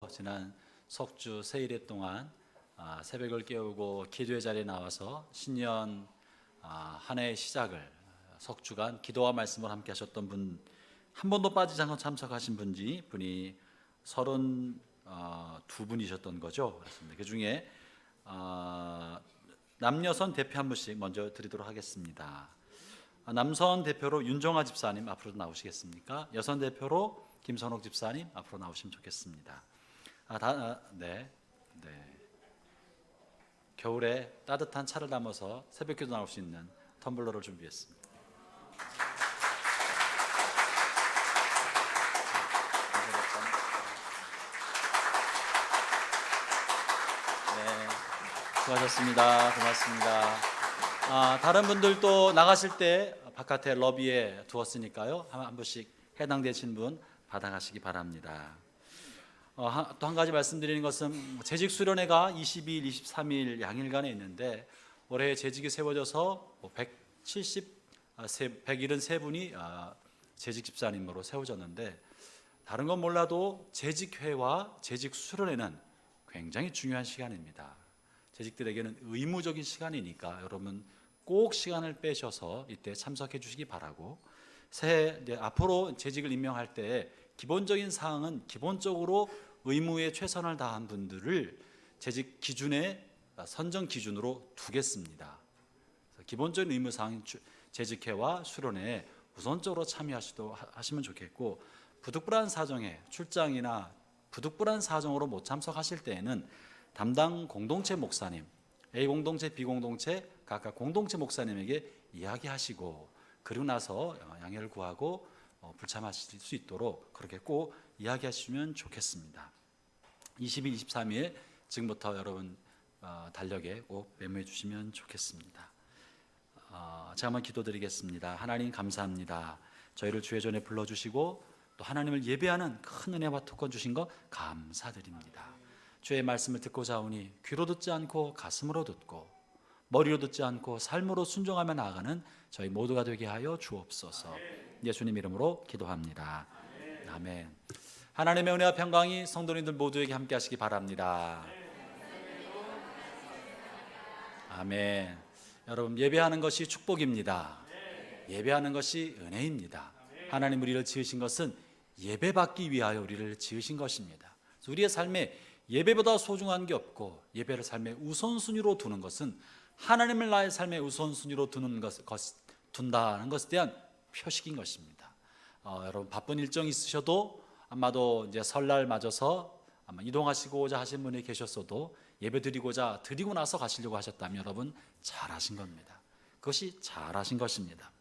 지난 석주 세일회 동안 새벽을 깨우고 기도의 자리에 나와서 신년 한 해의 시작을 석주간 기도와 말씀을 함께 하셨던 분, 한 번도 빠지지 않고 참석하신 분이 32분이셨던 거죠. 그렇습니다. 그 중에 남여선 대표 한 분씩 먼저 드리도록 하겠습니다. 남선 대표로 윤정아 집사님 앞으로 나오시겠습니까? 여선 대표로 김선옥 집사님 앞으로 나오시면 좋겠습니다. 네. 겨울에 따뜻한 차를 담아서 새벽기도 나올 수 있는 텀블러를 준비했습니다. 네, 수고하셨습니다. 고맙습니다. 다른 분들도 나가실 때 바깥에 러비에 두었으니까요. 한 분씩 해당되신 분 받아가시기 바랍니다. 또 한 가지 말씀드리는 것은 재직 수련회가 22일, 23일 양일간에 있는데 올해 재직이 세워져서 173분이 재직 집사님으로 세워졌는데, 다른 건 몰라도 재직회와 재직 수련회는 굉장히 중요한 시간입니다. 재직들에게는 의무적인 시간이니까 여러분 꼭 시간을 빼셔서 이때 새해 주시기 바라고, 앞으로 재직을 임명할 때 기본적인 사항은 기본적으로 의무에 최선을 다한 분들을 재직 기준에 선정 기준으로 두겠습니다. 기본적인 의무 사항인 재직회와 수련회에 우선적으로 참여하시면 좋겠고, 부득불한 사정에 출장이나 부득불한 사정으로 못 참석하실 때에는 담당 공동체 목사님, A 공동체, B 공동체 각각 공동체 목사님에게 이야기하시고, 그리고 나서 양해를 구하고 불참하실 수 있도록 그렇게 꼭 이야기하시면 좋겠습니다. 20일, 23일 지금부터 여러분 달력에 꼭 메모해 주시면 좋겠습니다. 제가 한번 기도드리겠습니다. 하나님 감사합니다. 저희를 주의 전에 불러주시고 또 하나님을 예배하는 큰 은혜와 특권 주신 것 감사드립니다. 주의 말씀을 듣고자 하오니 귀로 듣지 않고 가슴으로 듣고 머리로 듣지 않고 삶으로 순종하며 나아가는 저희 모두가 되게 하여 주옵소서. 예수님 이름으로 기도합니다. 아멘. 하나님의 은혜와 평강이 성도님들 모두에게 함께 하시기 바랍니다. 아멘. 여러분, 예배하는 것이 축복입니다. 예배하는 것이 은혜입니다. 하나님 우리를 지으신 것은 예배받기 위하여 우리를 지으신 것입니다. 우리의 삶에 예배보다 소중한 게 없고, 예배를 삶의 우선순위로 두는 것은 하나님을 나의 삶의 우선순위로 둔다는 것에 대한 표식인 것입니다. 여러분 바쁜 일정이 있으셔도, 아마도 이제 설날 맞아서 아마 이동하시고자 하신 분이 계셨어도 예배드리고자 드리고 나서 가시려고 하셨다면 여러분 잘하신 겁니다. 그것이 잘하신 것입니다.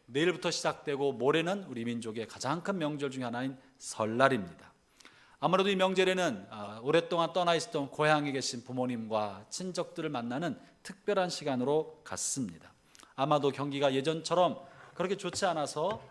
내일부터 시작되고 모레는 우리 민족의 가장 큰 명절 중에 하나인 설날입니다. 아무래도 이 명절에는 오랫동안 떠나 있었던 고향에 계신 부모님과 친척들을 만나는 특별한 시간으로 갔습니다. 아마도 경기가 예전처럼 그렇게 좋지 않아서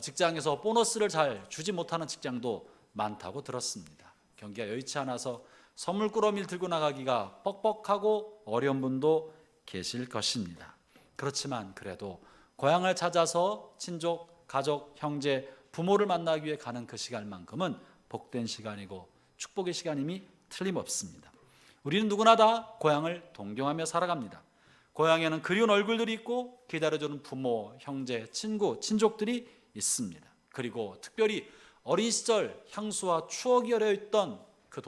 직장에서 보너스를 잘 주지 못하는 직장도 많다고 들었습니다. 경기가 여의치 않아서 선물 꾸러미를 들고 나가기가 뻑뻑하고 어려운 분도 계실 것입니다. 그렇지만 그래도 고향을 찾아서 친족, 가족, 형제, 부모를 만나기 위해 가는 그 시간만큼은 복된 시간이고 축복의 시간임이 틀림없습니다. 우리는 누구나 다 고향을 동경하며 살아갑니다. 고향에는 그리운 얼굴들이 있고 기다려주는 부모, 형제, 친구, 친족들이 있습니다. 그리고 특별히 어린 시절 향수와 추억이 어려있던 그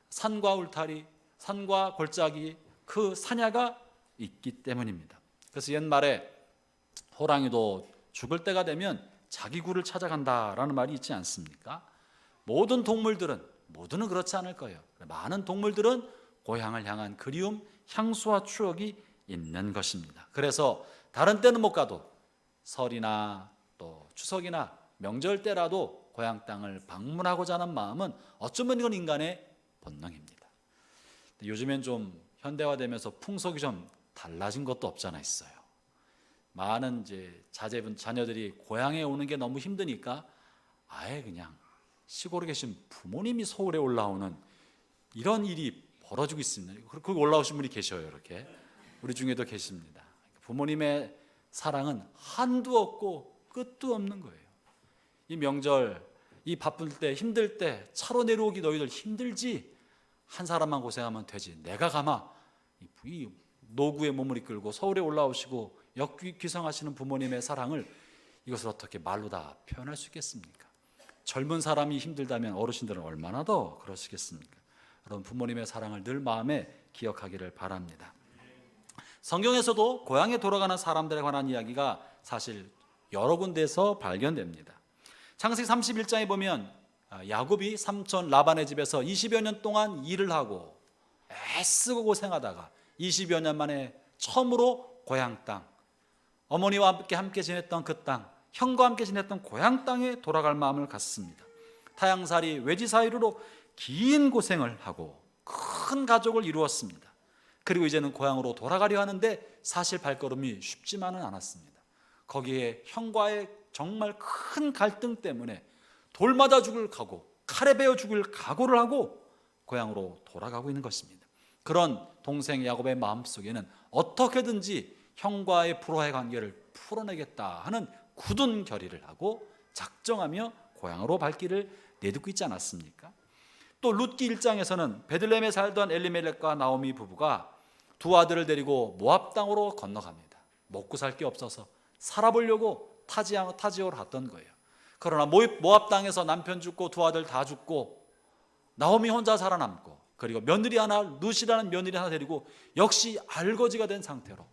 산과 울타리, 산과 골짜기, 그 사냐가 있기 때문입니다. 그래서 옛말에 호랑이도 죽을 때가 되면 자기 굴을 찾아간다라는 말이 있지 않습니까? 모든 모두는 그렇지 않을 거예요. 많은 동물들은 고향을 향한 그리움, 향수와 추억이 있는 것입니다. 그래서 다른 때는 못 가도 설이나 또 추석이나 명절 때라도 고향 땅을 방문하고자 하는 마음은 어쩌면 이건 인간의 본능입니다. 요즘엔 좀 현대화되면서 풍속이 좀 달라진 것도 없잖아 있어요. 많은 이제 자녀들이 고향에 오는 게 너무 힘드니까 아예 그냥 시골에 계신 부모님이 서울에 올라오는 이런 일이 벌어지고 있습니다. 거기 올라오신 분이 계셔요. 이렇게 우리 중에도 계십니다. 부모님의 사랑은 한도 없고 끝도 없는 거예요. 이 명절 이 바쁠 때 힘들 때 차로 내려오기 너희들 힘들지? 한 사람만 고생하면 되지. 내가 가마 이 노구의 몸을 이끌고 서울에 올라오시고 역귀성하시는 부모님의 사랑을 이것을 어떻게 말로 다 표현할 수 있겠습니까? 젊은 사람이 힘들다면 어르신들은 얼마나 더 그러시겠습니까? 여러분, 부모님의 사랑을 늘 마음에 기억하기를 바랍니다. 성경에서도 고향에 돌아가는 사람들에 관한 이야기가 사실 여러 군데에서 발견됩니다. 창세기 31장에 보면 야곱이 삼촌 라반의 집에서 20여 년 동안 일을 하고 애쓰고 고생하다가 20여 년 만에 처음으로 고향 땅, 어머니와 함께 지냈던 그 땅, 형과 함께 지냈던 고향 땅에 돌아갈 마음을 갖습니다. 타향살이 외지사이로 긴 고생을 하고 큰 가족을 이루었습니다. 그리고 이제는 고향으로 돌아가려 하는데 사실 발걸음이 쉽지만은 않았습니다. 거기에 형과의 정말 큰 갈등 때문에 돌 맞아 죽을 각오, 칼에 베어 죽을 각오를 하고 고향으로 돌아가고 있는 것입니다. 그런 동생 야곱의 마음속에는 어떻게든지 형과의 불화의 관계를 풀어내겠다 하는 굳은 결의를 하고 작정하며 고향으로 발길을 내딛고 있지 않았습니까? 또 룻기 1장에서는 베들레헴에 살던 엘리멜렉과 나오미 부부가 두 아들을 데리고 모압 땅으로 건너갑니다. 먹고 살 게 없어서 살아보려고 타지오로 갔던 거예요. 그러나 모압 땅에서 남편 죽고 두 아들 다 죽고 나오미 혼자 살아남고, 그리고 며느리 하나, 룻이라는 며느리 하나 데리고 역시 알거지가 된 상태로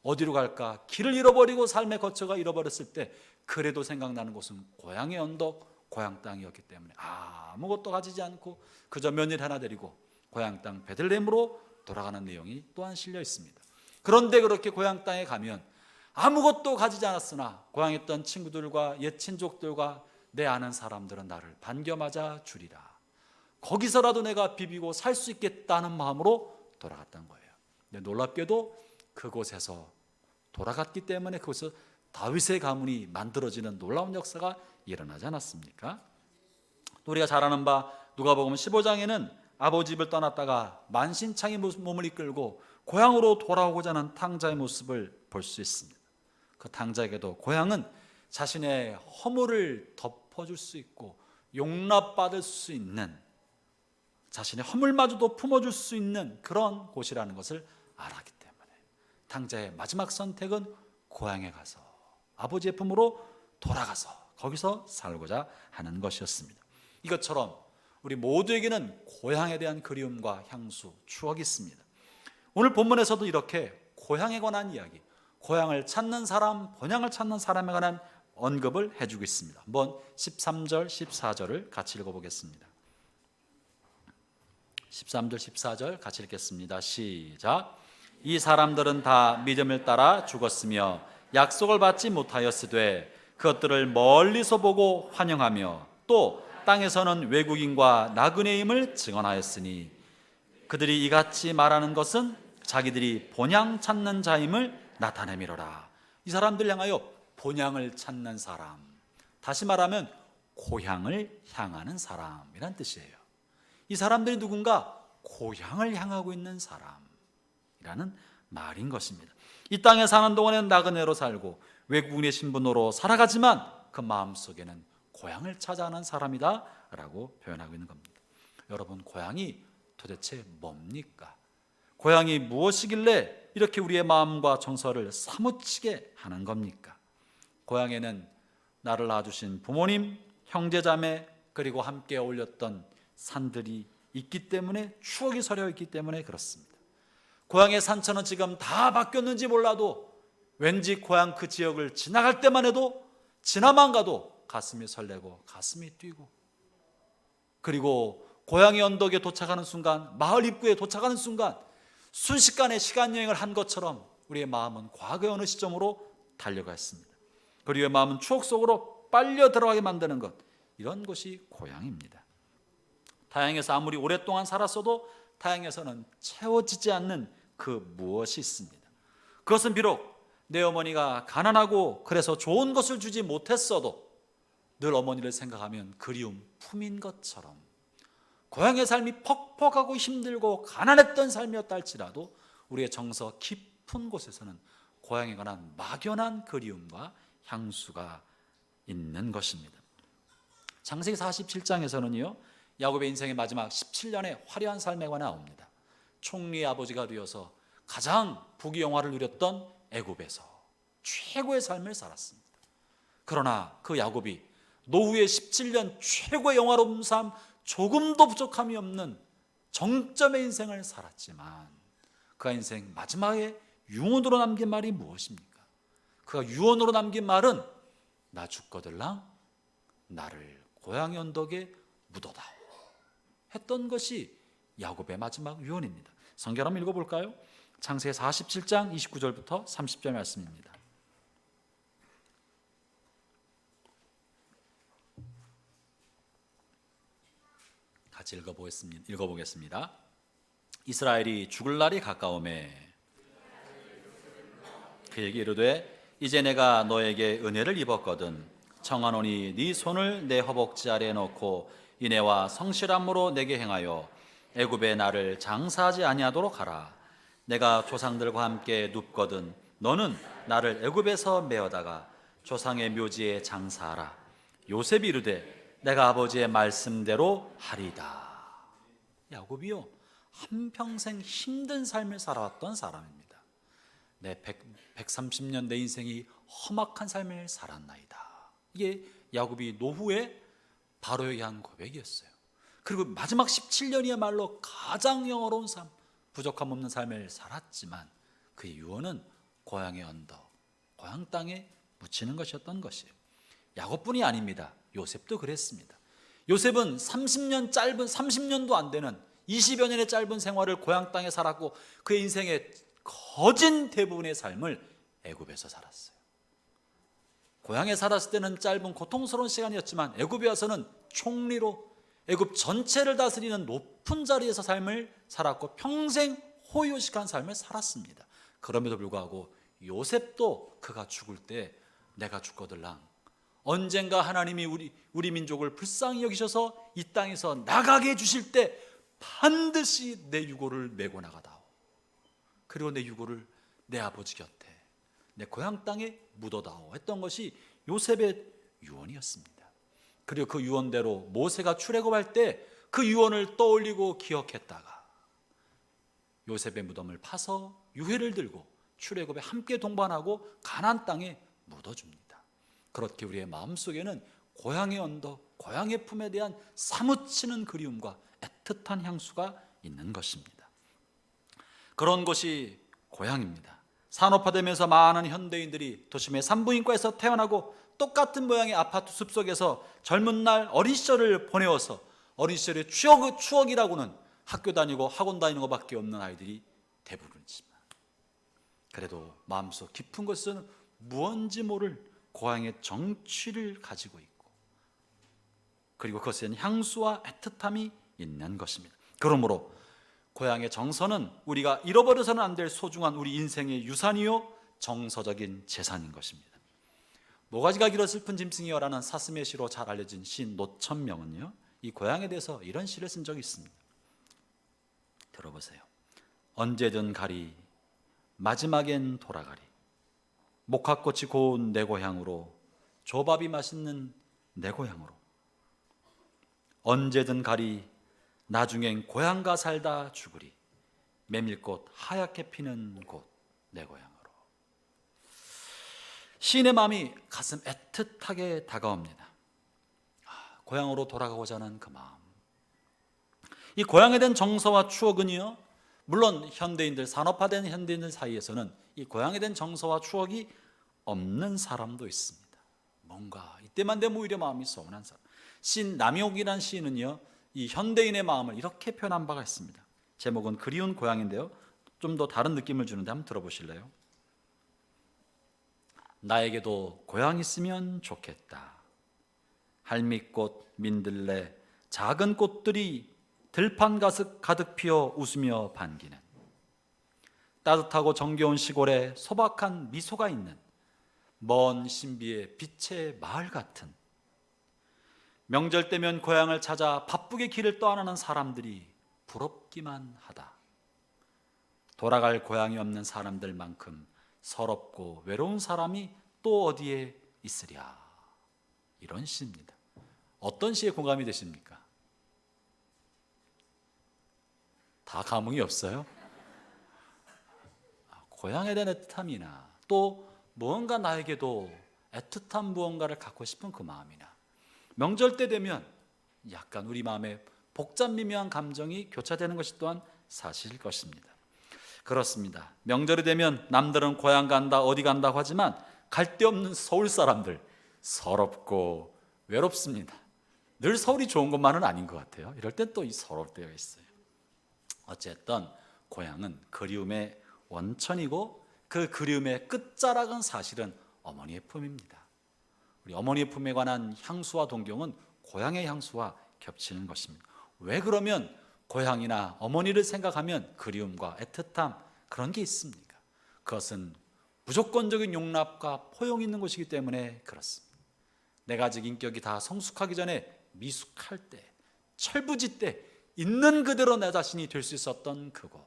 어디로 갈까 길을 잃어버리고 삶의 거처가 잃어버렸을 때 그래도 생각나는 곳은 고향의 언덕, 고향 땅이었기 때문에 아무것도 가지지 않고 그저 며느리 하나 데리고 고향 땅 베들레헴으로 돌아가는 내용이 또한 실려 있습니다. 그런데 그렇게 고향 땅에 가면 아무것도 가지지 않았으나 고향에 있던 친구들과 옛 친족들과 내 아는 사람들은 나를 반겨맞아 주리라. 거기서라도 내가 비비고 살 수 있겠다는 마음으로 돌아갔던 거예요. 근데 놀랍게도 그곳에서 돌아갔기 때문에 그곳에서 다윗의 가문이 만들어지는 놀라운 역사가 일어나지 않았습니까? 우리가 잘 아는 바 누가복음 15장에는 아버지 집을 떠났다가 만신창이 몸을 이끌고 고향으로 돌아오고자 하는 탕자의 모습을 볼 수 있습니다. 그 탕자에게도 고향은 자신의 허물을 덮어줄 수 있고 용납받을 수 있는, 자신의 허물마저도 품어줄 수 있는 그런 곳이라는 것을 알았기 때문에 탕자의 마지막 선택은 고향에 가서 아버지의 품으로 돌아가서 거기서 살고자 하는 것이었습니다. 이것처럼 우리 모두에게는 고향에 대한 그리움과 향수, 추억이 있습니다. 오늘 본문에서도 이렇게 고향에 관한 이야기, 고향을 찾는 사람, 본향을 찾는 사람에 관한 언급을 해주고 있습니다. 한번 13절, 14절을 같이 읽어보겠습니다. 13절, 14절 같이 읽겠습니다. 시작. 이 사람들은 다 믿음을 따라 죽었으며 약속을 받지 못하였으되 그것들을 멀리서 보고 환영하며 또 땅에서는 외국인과 나그네임을 증언하였으니 그들이 이같이 말하는 것은 자기들이 본향 찾는 자임을 나타내미로라. 이 사람들 향하여 본향을 찾는 사람, 다시 말하면 고향을 향하는 사람이란 뜻이에요. 이 사람들이 누군가 고향을 향하고 있는 사람이라는 말인 것입니다. 이 땅에 사는 동안에는 나그네로 살고 외국인의 신분으로 살아가지만 그 마음속에는 고향을 찾아가는 사람이다 라고 표현하고 있는 겁니다. 여러분, 고향이 도대체 뭡니까? 고향이 무엇이길래 이렇게 우리의 마음과 정서를 사무치게 하는 겁니까? 고향에는 나를 낳아주신 부모님, 형제자매, 그리고 함께 어울렸던 산들이 있기 때문에, 추억이 서려 있기 때문에 그렇습니다. 고향의 산천은 지금 다 바뀌었는지 몰라도 왠지 고향 그 지역을 지나갈 때만 해도, 지나만 가도 가슴이 설레고 가슴이 뛰고, 그리고 고향의 언덕에 도착하는 순간, 마을 입구에 도착하는 순간 순식간에 시간여행을 한 것처럼 우리의 마음은 과거의 어느 시점으로 달려가 있습니다. 그리고 마음은 추억 속으로 빨려 들어가게 만드는 것, 이런 것이 고향입니다. 타향에서 아무리 오랫동안 살았어도 타향에서는 채워지지 않는 그 무엇이 있습니다. 그것은 비록 내 어머니가 가난하고 그래서 좋은 것을 주지 못했어도 늘 어머니를 생각하면 그리움 품인 것처럼, 고향의 삶이 퍽퍽하고 힘들고 가난했던 삶이었다 할지라도 우리의 정서 깊은 곳에서는 고향에 관한 막연한 그리움과 향수가 있는 것입니다. 창세기 47장에서는요 야곱의 인생의 마지막 17년의 화려한 삶에 관해 나옵니다. 총리의 아버지가 되어서 가장 부귀영화를 누렸던 애굽에서 최고의 삶을 살았습니다. 그러나 그 야곱이 노후의 17년 최고의 영화로운 삶, 조금도 부족함이 없는 정점의 인생을 살았지만 그 인생 마지막에 유언으로 남긴 말이 무엇입니까? 그가 유언으로 남긴 말은 나 죽거들랑 나를 고향의 언덕에 묻어다 했던 것이 야곱의 마지막 유언입니다. 성경 한번 읽어볼까요? 창세기 47장 29절부터 30절 말씀입니다. 같이 읽어보겠습니다. 이스라엘이 죽을 날이 가까우매 그에게 이르되 이제 내가 너에게 은혜를 입었거든 청하노니 네 손을 내 허벅지 아래에 넣고 인애와 성실함으로 내게 행하여 애굽에 나를 장사하지 아니하도록 하라. 내가 조상들과 함께 눕거든 너는 나를 애굽에서 메어다가 조상의 묘지에 장사하라. 요셉이 이르되 내가 아버지의 말씀대로 하리이다. 야곱이요 한평생 힘든 삶을 살아왔던 사람입니다. 내 130년 내 인생이 험악한 삶을 살았나이다. 이게 야곱이 노후에 바로에게 한 고백이었어요. 그리고 마지막 17년이야말로 가장 영화로운 삶, 부족함 없는 삶을 살았지만 그의 유언은 고향의 언덕, 고향 땅에 묻히는 것이었던 것이에요. 야곱뿐이 아닙니다. 요셉도 그랬습니다. 요셉은 30년도 안 되는 20여 년의 짧은 생활을 고향 땅에 살았고 그의 인생의 거진 대부분의 삶을 애굽에서 살았어요. 고향에 살았을 때는 짧은 고통스러운 시간이었지만 애굽에 와서는 총리로 애굽 전체를 다스리는 높은 자리에서 삶을 살았고 평생 호의호식한 삶을 살았습니다. 그럼에도 불구하고 요셉도 그가 죽을 때 내가 죽거들랑 언젠가 하나님이 우리 민족을 불쌍히 여기셔서 이 땅에서 나가게 해주실 때 반드시 내 유고를 메고 나가다오. 그리고 내 유고를 내 아버지 곁에 내 고향 땅에 묻어다오 했던 것이 요셉의 유언이었습니다. 그리고 그 유언대로 모세가 출애굽할 때 그 유언을 떠올리고 기억했다가 요셉의 무덤을 파서 유해를 들고 출애굽에 함께 동반하고 가나안 땅에 묻어줍니다. 그렇게 우리의 마음속에는 고향의 언덕, 고향의 품에 대한 사무치는 그리움과 애틋한 향수가 있는 것입니다. 그런 것이 고향입니다. 산업화되면서 많은 현대인들이 도심의 산부인과에서 태어나고 똑같은 모양의 아파트 숲속에서 젊은 날 어린 시절을 보내어서 어린 시절의 추억이라고는 학교 다니고 학원 다니는 것밖에 없는 아이들이 대부분이지만 그래도 마음속 깊은 곳에서는 무언지 모를 고향의 정취를 가지고 있고 그리고 그것에는 향수와 애틋함이 있는 것입니다. 그러므로 고향의 정서는 우리가 잃어버려서는 안 될 소중한 우리 인생의 유산이요 정서적인 재산인 것입니다. 모가지가 길어 슬픈 짐승이여라는 사슴의 시로 잘 알려진 시인 노천명은요 이 고향에 대해서 이런 시를 쓴 적이 있습니다. 들어보세요. 언제든 가리 마지막엔 돌아가리 목화꽃이 고운 내 고향으로 조밥이 맛있는 내 고향으로 언제든 가리 나중엔 고향가 살다 죽으리 메밀꽃 하얗게 피는 곳 내 고향으로. 시인의 마음이 가슴 애틋하게 다가옵니다. 고향으로 돌아가고자 하는 그 마음. 이 고향에 대한 정서와 추억은요 물론 현대인들, 산업화된 현대인들 사이에서는 이 고향에 대한 정서와 추억이 없는 사람도 있습니다. 뭔가 이때만 되면 오히려 마음이 서운한 사람. 시인 남용이라는 시인은요 이 현대인의 마음을 이렇게 표현한 바가 있습니다. 제목은 그리운 고향인데요 좀 더 다른 느낌을 주는데 한번 들어보실래요? 나에게도 고향 있으면 좋겠다. 할미꽃, 민들레, 작은 꽃들이 들판 가득 피어 웃으며 반기는 따뜻하고 정겨운 시골에 소박한 미소가 있는 먼 신비의 빛의 마을 같은 명절 때면 고향을 찾아 바쁘게 길을 떠나는 사람들이 부럽기만 하다. 돌아갈 고향이 없는 사람들만큼 서럽고 외로운 사람이 또 어디에 있으랴. 이런 시입니다. 어떤 시에 공감이 되십니까? 다 감흥이 없어요? 고향에 대한 애틋함이나 또 무언가 나에게도 애틋한 무언가를 갖고 싶은 그 마음이나 명절 때 되면 약간 우리 마음에 복잡 미묘한 감정이 교차되는 것이 또한 사실일 것입니다. 그렇습니다. 명절이 되면 남들은 고향 간다 어디 간다고 하지만 갈 데 없는 서울 사람들 서럽고 외롭습니다. 늘 서울이 좋은 것만은 아닌 것 같아요. 이럴 땐 또 이 서러울 때가 있어요. 어쨌든 고향은 그리움의 원천이고 그 그리움의 끝자락은 사실은 어머니의 품입니다. 우리 어머니의 품에 관한 향수와 동경은 고향의 향수와 겹치는 것입니다. 왜 그러면 고향이나 어머니를 생각하면 그리움과 애틋함 그런 게 있습니까? 그것은 무조건적인 용납과 포용이 있는 것이기 때문에 그렇습니다. 내가 아직 인격이 다 성숙하기 전에 미숙할 때, 철부지 때 있는 그대로 내 자신이 될 수 있었던 그곳,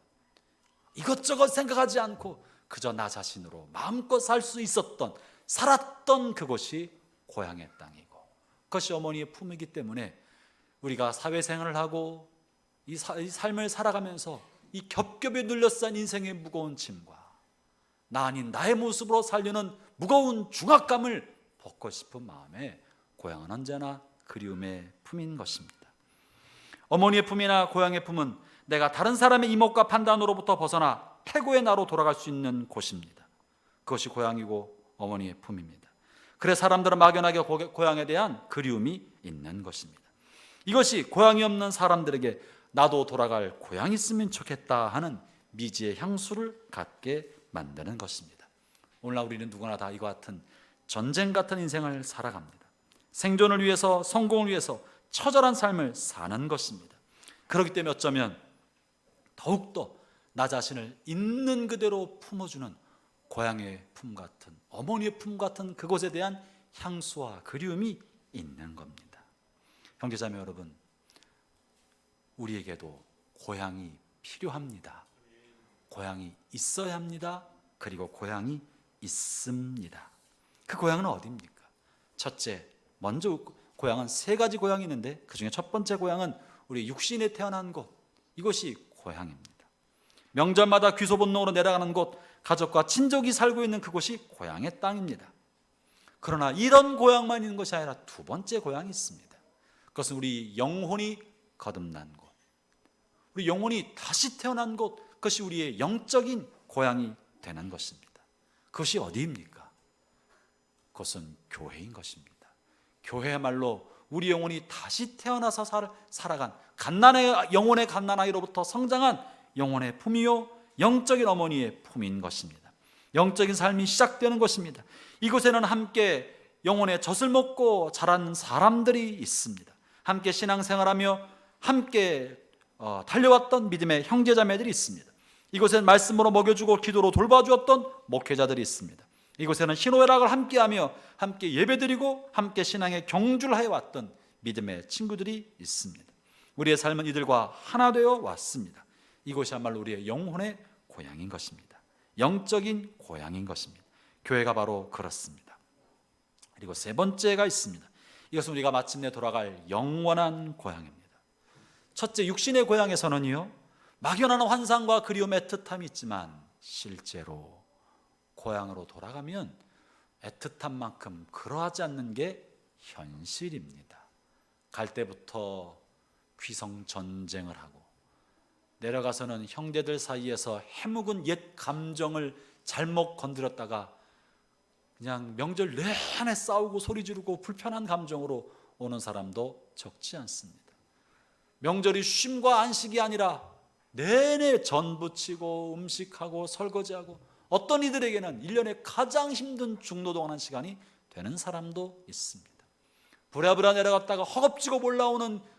이것저것 생각하지 않고 그저 나 자신으로 마음껏 살 수 있었던, 살았던 그곳이 고향의 땅이고 그것이 어머니의 품이기 때문에 우리가 사회생활을 하고 이 삶을 살아가면서 이 겹겹이 눌러싼 인생의 무거운 짐과 나 아닌 나의 모습으로 살려는 무거운 중압감을 벗고 싶은 마음에 고향은 언제나 그리움의 품인 것입니다. 어머니의 품이나 고향의 품은 내가 다른 사람의 이목과 판단으로부터 벗어나 태고의 나로 돌아갈 수 있는 곳입니다. 그것이 고향이고 어머니의 품입니다. 그래 사람들은 막연하게 고향에 대한 그리움이 있는 것입니다. 이것이 고향이 없는 사람들에게 나도 돌아갈 고향이 있으면 좋겠다 하는 미지의 향수를 갖게 만드는 것입니다. 오늘날 우리는 누구나 다 이와 같은 전쟁 같은 인생을 살아갑니다. 생존을 위해서, 성공을 위해서 처절한 삶을 사는 것입니다. 그렇기 때문에 어쩌면 더욱더 나 자신을 있는 그대로 품어주는 고향의 품 같은, 어머니의 품 같은 그곳에 대한 향수와 그리움이 있는 겁니다. 형제자매 여러분, 우리에게도 고향이 필요합니다. 고향이 있어야 합니다. 그리고 고향이 있습니다. 그 고향은 어디입니까? 첫째, 먼저 고향은 세 가지 고향이 있는데 그 중에 첫 번째 고향은 우리 육신에 태어난 곳, 이것이 고향입니다. 명절마다 귀소본능으로 내려가는 곳, 가족과 친족이 살고 있는 그곳이 고향의 땅입니다. 그러나 이런 고향만 있는 것이 아니라 두 번째 고향이 있습니다. 그것은 우리 영혼이 거듭난 곳, 우리 영혼이 다시 태어난 곳, 그것이 우리의 영적인 고향이 되는 것입니다. 그것이 어디입니까? 그것은 교회인 것입니다. 교회야말로 우리 영혼이 다시 태어나서 살아간 영혼의 갓난아이로부터 성장한 영혼의 품이요 영적인 어머니의 품인 것입니다. 영적인 삶이 시작되는 것입니다. 이곳에는 함께 영혼의 젖을 먹고 자란 사람들이 있습니다. 함께 신앙생활하며 함께 달려왔던 믿음의 형제자매들이 있습니다. 이곳에는 말씀으로 먹여주고 기도로 돌봐주었던 목회자들이 있습니다. 이곳에는 신호회락을 함께하며 함께 예배드리고 함께 신앙의 경주를 해왔던 믿음의 친구들이 있습니다. 우리의 삶은 이들과 하나 되어 왔습니다. 이곳이야말로 우리의 영혼의 고향인 것입니다. 영적인 고향인 것입니다. 교회가 바로 그렇습니다. 그리고 세 번째가 있습니다. 이것은 우리가 마침내 돌아갈 영원한 고향입니다. 첫째, 육신의 고향에서는요, 막연한 환상과 그리움, 애틋함이 있지만 실제로 고향으로 돌아가면 애틋한 만큼 그러하지 않는 게 현실입니다. 갈 때부터 귀성 전쟁을 하고 내려가서는 형제들 사이에서 해묵은 옛 감정을 잘못 건드렸다가 그냥 명절 내내 싸우고 소리 지르고 불편한 감정으로 오는 사람도 적지 않습니다. 명절이 쉼과 안식이 아니라 내내 전 부치고 음식하고 설거지하고 어떤 이들에게는 1년에 가장 힘든 중노동하는 시간이 되는 사람도 있습니다. 부랴부랴 내려갔다가 허겁지겁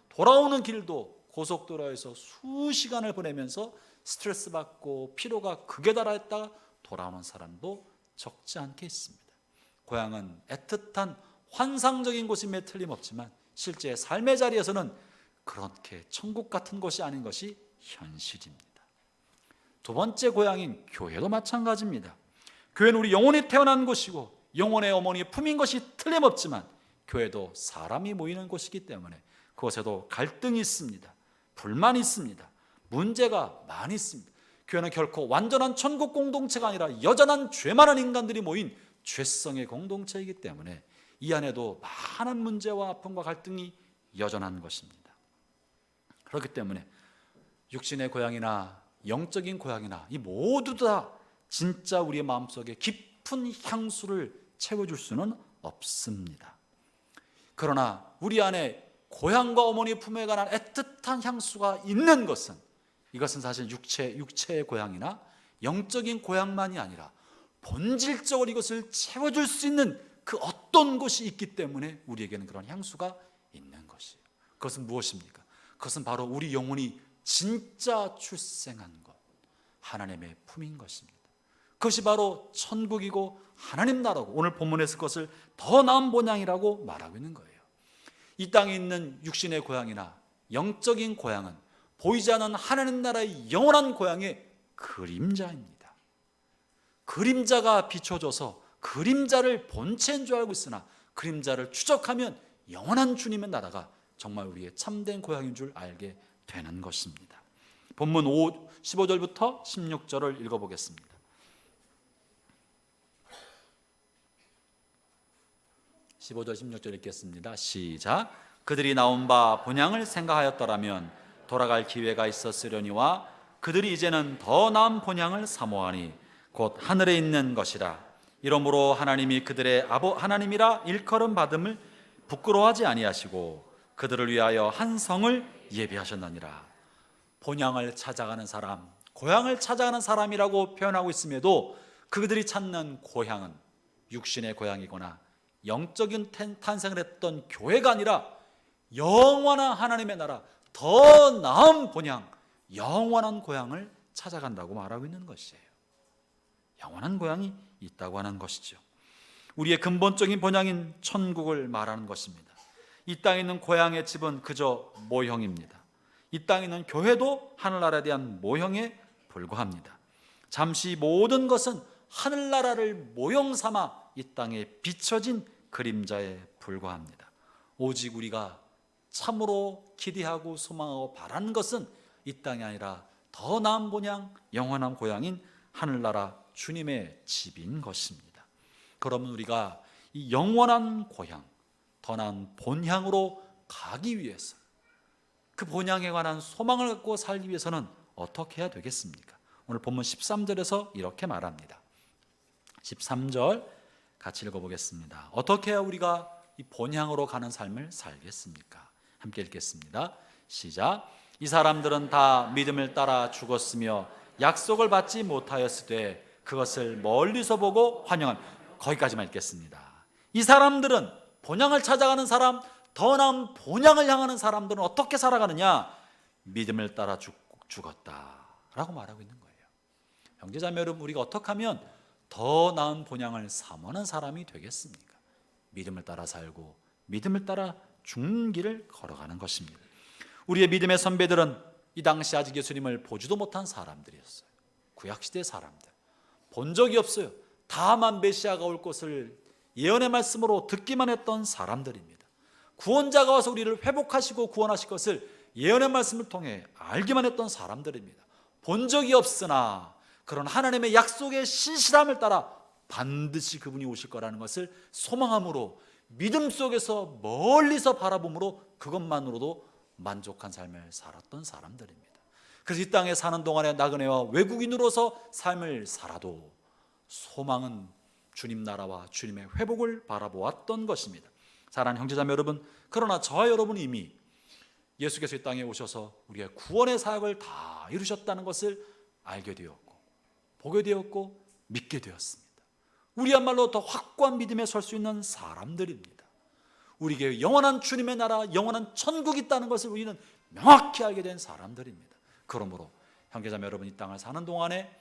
돌아오는 길도 고속도로에서 수시간을 보내면서 스트레스 받고 피로가 극에 달하였다가 돌아오는 사람도 적지 않게 있습니다. 고향은 애틋한 환상적인 곳임에 틀림없지만 실제 삶의 자리에서는 그렇게 천국 같은 곳이 아닌 것이 현실입니다. 두 번째 고향인 교회도 마찬가지입니다. 교회는 우리 영혼이 태어난 곳이고 영혼의 어머니의 품인 것이 틀림없지만 교회도 사람이 모이는 곳이기 때문에 그곳에도 갈등이 있습니다. 불만이 있습니다. 문제가 많이 있습니다. 교회는 결코 완전한 천국 공동체가 아니라 여전한 죄 많은 인간들이 모인 죄성의 공동체이기 때문에 이 안에도 많은 문제와 아픔과 갈등이 여전한 것입니다. 그렇기 때문에 육신의 고향이나 영적인 고향이나 이 모두 다 진짜 우리의 마음속에 깊은 향수를 채워줄 수는 없습니다. 그러나 우리 안에 고향과 어머니 품에 관한 애틋한 향수가 있는 것은, 이것은 사실 육체의 고향이나 영적인 고향만이 아니라 본질적으로 이것을 채워줄 수 있는 그 어떤 것이 있기 때문에 우리에게는 그런 향수가 있는 것이에요. 그것은 무엇입니까? 그것은 바로 우리 영혼이 진짜 출생한 것, 하나님의 품인 것입니다. 그것이 바로 천국이고 하나님 나라고, 오늘 본문에서 그것을 더 나은 본향이라고 말하고 있는 거예요. 이 땅에 있는 육신의 고향이나 영적인 고향은 보이지 않는 하나님 나라의 영원한 고향의 그림자입니다. 그림자가 비춰져서 그림자를 본체인 줄 알고 있으나 그림자를 추적하면 영원한 주님의 나라가 정말 우리의 참된 고향인 줄 알게 되는 것입니다. 본문 15절부터 16절을 읽어보겠습니다. 15절 16절 읽겠습니다. 시작. 그들이 나온 바 본향을 생각하였더라면 돌아갈 기회가 있었으려니와 그들이 이제는 더 나은 본향을 사모하니 곧 하늘에 있는 것이라. 이러므로 하나님이 그들의 하나님이라 일컬음 받음을 부끄러워하지 아니하시고 그들을 위하여 한 성을 예비하셨느니라. 본향을 찾아가는 사람, 고향을 찾아가는 사람이라고 표현하고 있음에도 그들이 찾는 고향은 육신의 고향이거나 영적인 탄생을 했던 교회가 아니라 영원한 하나님의 나라, 더 나은 본향, 영원한 고향을 찾아간다고 말하고 있는 것이에요. 영원한 고향이 있다고 하는 것이죠. 우리의 근본적인 본향인 천국을 말하는 것입니다. 이 땅에 있는 고향의 집은 그저 모형입니다. 이 땅에 있는 교회도 하늘나라에 대한 모형에 불과합니다. 잠시 모든 것은 하늘나라를 모형 삼아 이 땅에 비춰진 그림자에 불과합니다. 오직 우리가 참으로 기대하고 소망하고 바라는 것은 이 땅이 아니라 더 나은 본향, 영원한 고향인 하늘나라 주님의 집인 것입니다. 그러면 우리가 이 영원한 고향, 더 나은 본향으로 가기 위해서, 그 본향에 관한 소망을 갖고 살기 위해서는 어떻게 해야 되겠습니까? 오늘 본문 13절에서 이렇게 말합니다. 13절 같이 읽어보겠습니다. 어떻게 해야 우리가 이 본향으로 가는 삶을 살겠습니까? 함께 읽겠습니다. 시작. 이 사람들은 다 믿음을 따라 죽었으며 약속을 받지 못하였으되 그것을 멀리서 보고 환영합니다. 거기까지만 읽겠습니다. 이 사람들은, 본향을 찾아가는 사람, 더 나은 본향을 향하는 사람들은 어떻게 살아가느냐? 믿음을 따라 죽었다라고 말하고 있는 거예요. 형제자매 여러분, 우리가 어떻게 하면 더 나은 본향을 사모하는 사람이 되겠습니까? 믿음을 따라 살고 믿음을 따라 죽는 길을 걸어가는 것입니다. 우리의 믿음의 선배들은 이 당시 아직 예수님을 보지도 못한 사람들이었어요. 구약시대 사람들, 본 적이 없어요. 다만 메시아가 올 것을 예언의 말씀으로 듣기만 했던 사람들입니다. 구원자가 와서 우리를 회복하시고 구원하실 것을 예언의 말씀을 통해 알기만 했던 사람들입니다. 본 적이 없으나 그런 하나님의 약속의 신실함을 따라 반드시 그분이 오실 거라는 것을 소망함으로 믿음 속에서 멀리서 바라봄으로 그것만으로도 만족한 삶을 살았던 사람들입니다. 그래서 이 땅에 사는 동안에 나그네와 외국인으로서 삶을 살아도 소망은 주님 나라와 주님의 회복을 바라보았던 것입니다. 사랑하는 형제자매 여러분, 그러나 저와 여러분이 이미 예수께서 이 땅에 오셔서 우리의 구원의 사역을 다 이루셨다는 것을 알게 되었고 보게 되었고 믿게 되었습니다. 우리야말로 더 확고한 믿음에 설 수 있는 사람들입니다. 우리에게 영원한 주님의 나라, 영원한 천국이 있다는 것을 우리는 명확히 알게 된 사람들입니다. 그러므로 형제자매 여러분, 이 땅을 사는 동안에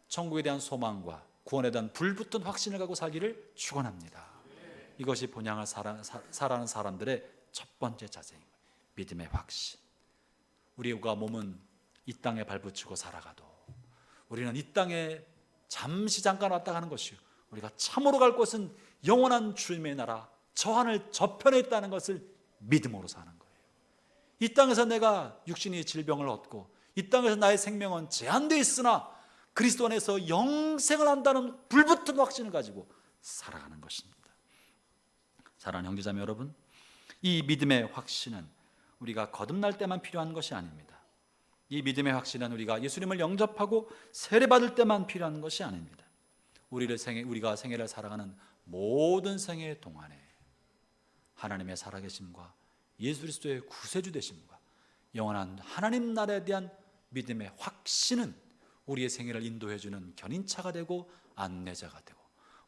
천국에 대한 소망과 구원에 대한 불붙은 확신을 갖고 살기를 축원합니다. 이것이 본향을 살아가는 사람들의 첫 번째 자세입니다. 믿음의 확신. 우리가 몸은 이 땅에 발붙이고 살아가도 우리는 이 땅에 잠시 잠깐 왔다 가는 것이요, 우리가 참으로 갈 곳은 영원한 주님의 나라, 저 하늘 저편에 있다는 것을 믿음으로 사는 거예요. 이 땅에서 내가 육신의 질병을 얻고 이 땅에서 나의 생명은 제한되어 있으나 그리스도 안에서 영생을 한다는 불붙은 확신을 가지고 살아가는 것입니다. 사랑하는 형제자매 여러분, 이 믿음의 확신은 우리가 거듭날 때만 필요한 것이 아닙니다. 이 믿음의 확신은 우리가 예수님을 영접하고 세례받을 때만 필요한 것이 아닙니다. 우리가 생애를 살아가는 모든 생애 동안에 하나님의 살아계심과 예수 그리스도의 구세주 되심과 영원한 하나님 나라에 대한 믿음의 확신은 우리의 생애를 인도해주는 견인차가 되고 안내자가 되고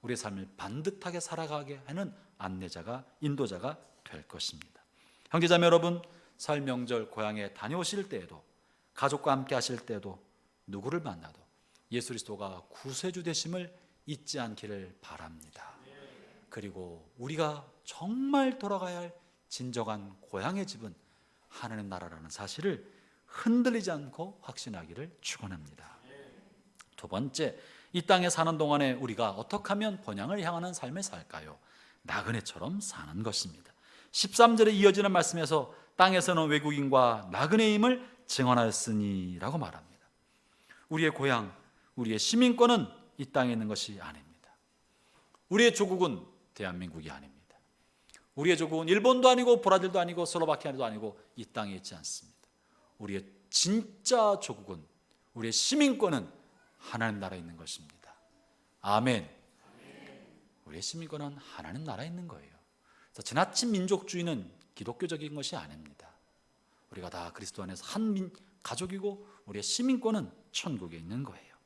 우리의 삶을 반듯하게 살아가게 하는 안내자가, 인도자가 될 것입니다. 형제자매 여러분, 설 명절 고향에 다녀오실 때에도 가족과 함께 하실 때에도 누구를 만나도 예수 그리스도가 구세주 되심을 잊지 않기를 바랍니다. 그리고 우리가 정말 돌아가야 할 진정한 고향의 집은 하나님 나라라는 사실을 흔들리지 않고 확신하기를 축원합니다. 두 번째, 이 땅에 사는 동안에 우리가 어떻게 하면 본향을 향하는 삶을 살까요? 나그네처럼 사는 것입니다. 13절에 이어지는 말씀에서 땅에서는 외국인과 나그네임을 증언하였으니 라고 말합니다. 우리의 고향, 우리의 시민권은 이 땅에 있는 것이 아닙니다. 우리의 조국은 대한민국이 아닙니다. 우리의 조국은 일본도 아니고 브라질도 아니고 슬로바키아도 아니고 이 땅에 있지 않습니다. 우리의 진짜 조국은, 우리의 시민권은 하나님 나라에 있는 것입니다. 아멘. 우리의 시민권은 하나님 나라에 있는 거예요. 그래서 지나친 민족주의는 기독교적인 것이 아닙니다. 우리가 다 그리스도 안에서 한 가족이고 우리의 시민권은 천국에 있는 거예요.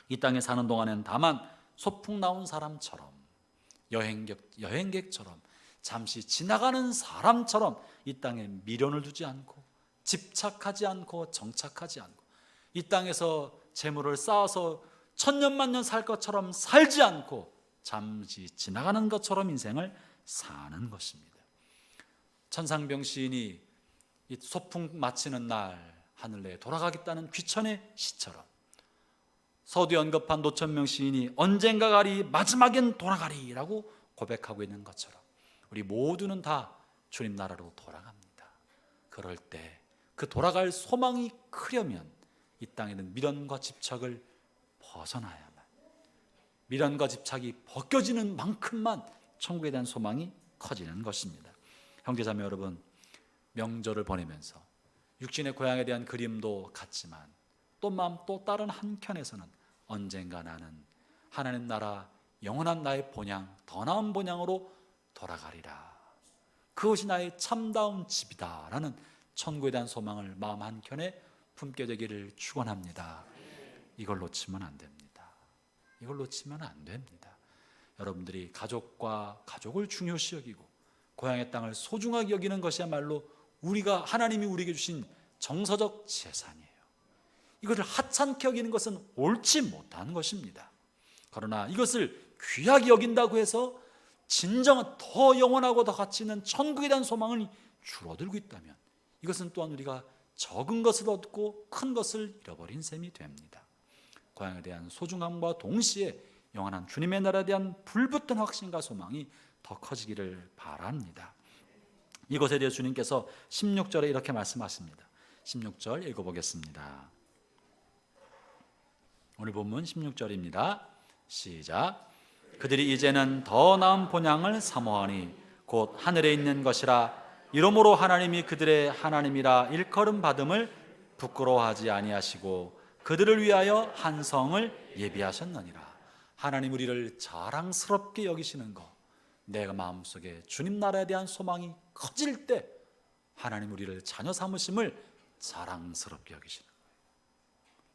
이 땅에 사는 동안에는 다만 소풍 나온 사람처럼 여행객처럼 잠시 지나가는 사람처럼 이 땅에 미련을 두지 않고 집착하지 않고 정착하지 않고 이 땅에서 재물을 쌓아서 천년만년 살 것처럼 살지 않고 잠시 지나가는 것처럼 인생을 사는 것입니다. 천상병 시인이 이 소풍 마치는 날 하늘에 돌아가겠다는 귀천의 시처럼 서두에 언급한 노천명 시인이 언젠가 가리 마지막엔 돌아가리라고 고백하고 있는 것처럼 우리 모두는 다 주님 나라로 돌아갑니다. 그럴 때 그 돌아갈 소망이 크려면 이 땅에는 미련과 집착을 벗어나야만, 미련과 집착이 벗겨지는 만큼만 천국에 대한 소망이 커지는 것입니다. 형제자매 여러분, 명절을 보내면서 육신의 고향에 대한 그림도 같지만 또 다른 한켠에서는 언젠가 나는 하나님 나라 영원한 나의 본향, 더 나은 본향으로 돌아가리라. 그것이 나의 참다운 집이다 라는 천국에 대한 소망을 마음 한켠에 품게 되기를 축원합니다. 이걸 놓치면 안 됩니다. 이걸 놓치면 안 됩니다. 여러분들이 가족을 중요시 여기고 고향의 땅을 소중하게 여기는 것이야말로 하나님이 우리에게 주신 정서적 재산이에요. 이것을 하찮게 여기는 것은 옳지 못한 것입니다. 그러나 이것을 귀하게 여긴다고 해서 진정한 더 영원하고 더 가치 있는 천국에 대한 소망을 줄어들고 있다면 이것은 또한 우리가 적은 것을 얻고 큰 것을 잃어버린 셈이 됩니다. 고향에 대한 소중함과 동시에 영원한 주님의 나라에 대한 불붙은 확신과 소망이 더 커지기를 바랍니다. 이것에 대해 주님께서 16절에 이렇게 말씀하십니다. 16절 읽어보겠습니다. 오늘 본문 16절입니다. 시작. 그들이 이제는 더 나은 본향을 사모하니 곧 하늘에 있는 것이라. 이러므로 하나님이 그들의 하나님이라 일컬음 받음을 부끄러워하지 아니하시고 그들을 위하여 한 성을 예비하셨느니라. 하나님 우리를 자랑스럽게 여기시는 것, 내가 마음속에 주님 나라에 대한 소망이 커질 때 하나님 우리를 자녀 삼으심을 자랑스럽게 여기시는 거예요.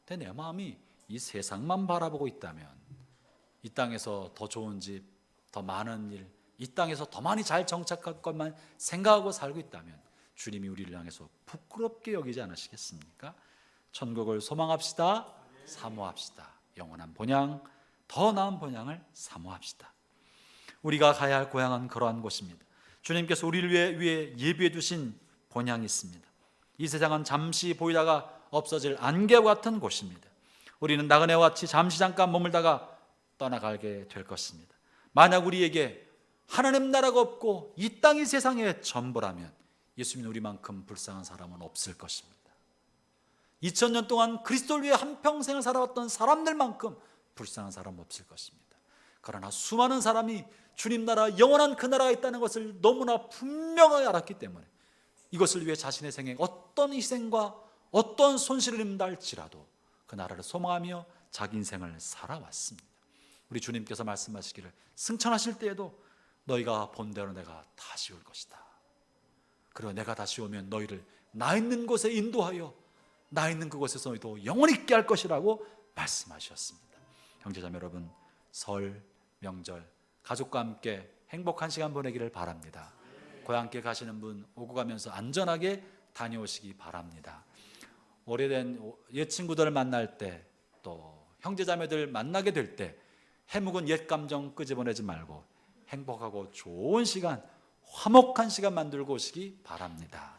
근데 내 마음이 이 세상만 바라보고 있다면, 이 땅에서 더 좋은 집, 더 많은 일, 이 땅에서 더 많이 잘 정착할 것만 생각하고 살고 있다면 주님이 우리를 향해서 부끄럽게 여기지 않으시겠습니까? 천국을 소망합시다. 사모합시다. 영원한 본향, 더 나은 본향을 사모합시다. 우리가 가야 할 고향은 그러한 곳입니다. 주님께서 우리를 위해 예비해 두신 본향이 있습니다. 이 세상은 잠시 보이다가 없어질 안개와 같은 곳입니다. 우리는 나그네와 같이 잠시 잠깐 머물다가 떠나가게 될 것입니다. 만약 우리에게 하나님 나라가 없고 이 땅이 세상의 전부라면 예수 믿는 우리만큼 불쌍한 사람은 없을 것입니다. 2000년 동안 그리스도를 위해 한평생을 살아왔던 사람들만큼 불쌍한 사람은 없을 것입니다. 그러나 수많은 사람이 주님 나라, 영원한 그 나라가 있다는 것을 너무나 분명하게 알았기 때문에 이것을 위해 자신의 생에 어떤 희생과 어떤 손실을 입는다 할지라도 그 나라를 소망하며 자기 인생을 살아왔습니다. 우리 주님께서 말씀하시기를 승천하실 때에도 너희가 본대로 내가 다시 올 것이다. 그리고 내가 다시 오면 너희를 나 있는 곳에 인도하여 나 있는 그곳에서 너희도 영원히 있게 할 것이라고 말씀하셨습니다. 형제자매 여러분, 설, 명절 가족과 함께 행복한 시간 보내기를 바랍니다. 고향께 가시는 분 오고 가면서 안전하게 다녀오시기 바랍니다. 오래된 옛 친구들을 만날 때, 또 형제자매들 만나게 될 때 해묵은 옛 감정 끄집어내지 말고 행복하고 좋은 시간, 화목한 시간 만들고 오시기 바랍니다.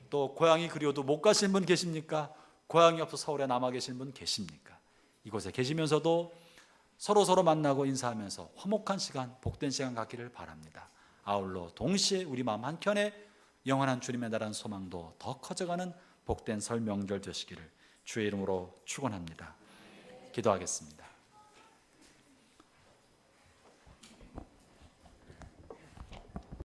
또 고향이 그리워도 못 가시는 분 계십니까? 고향이 없어 서울에 남아 계신 분 계십니까? 이곳에 계시면서도 서로 만나고 인사하면서 화목한 시간, 복된 시간 갖기를 바랍니다. 아울러 동시에 우리 마음 한켠에 영원한 주님의 나라는 소망도 더 커져가는 복된 설 명절 되시기를 주의 이름으로 축원합니다. 기도하겠습니다.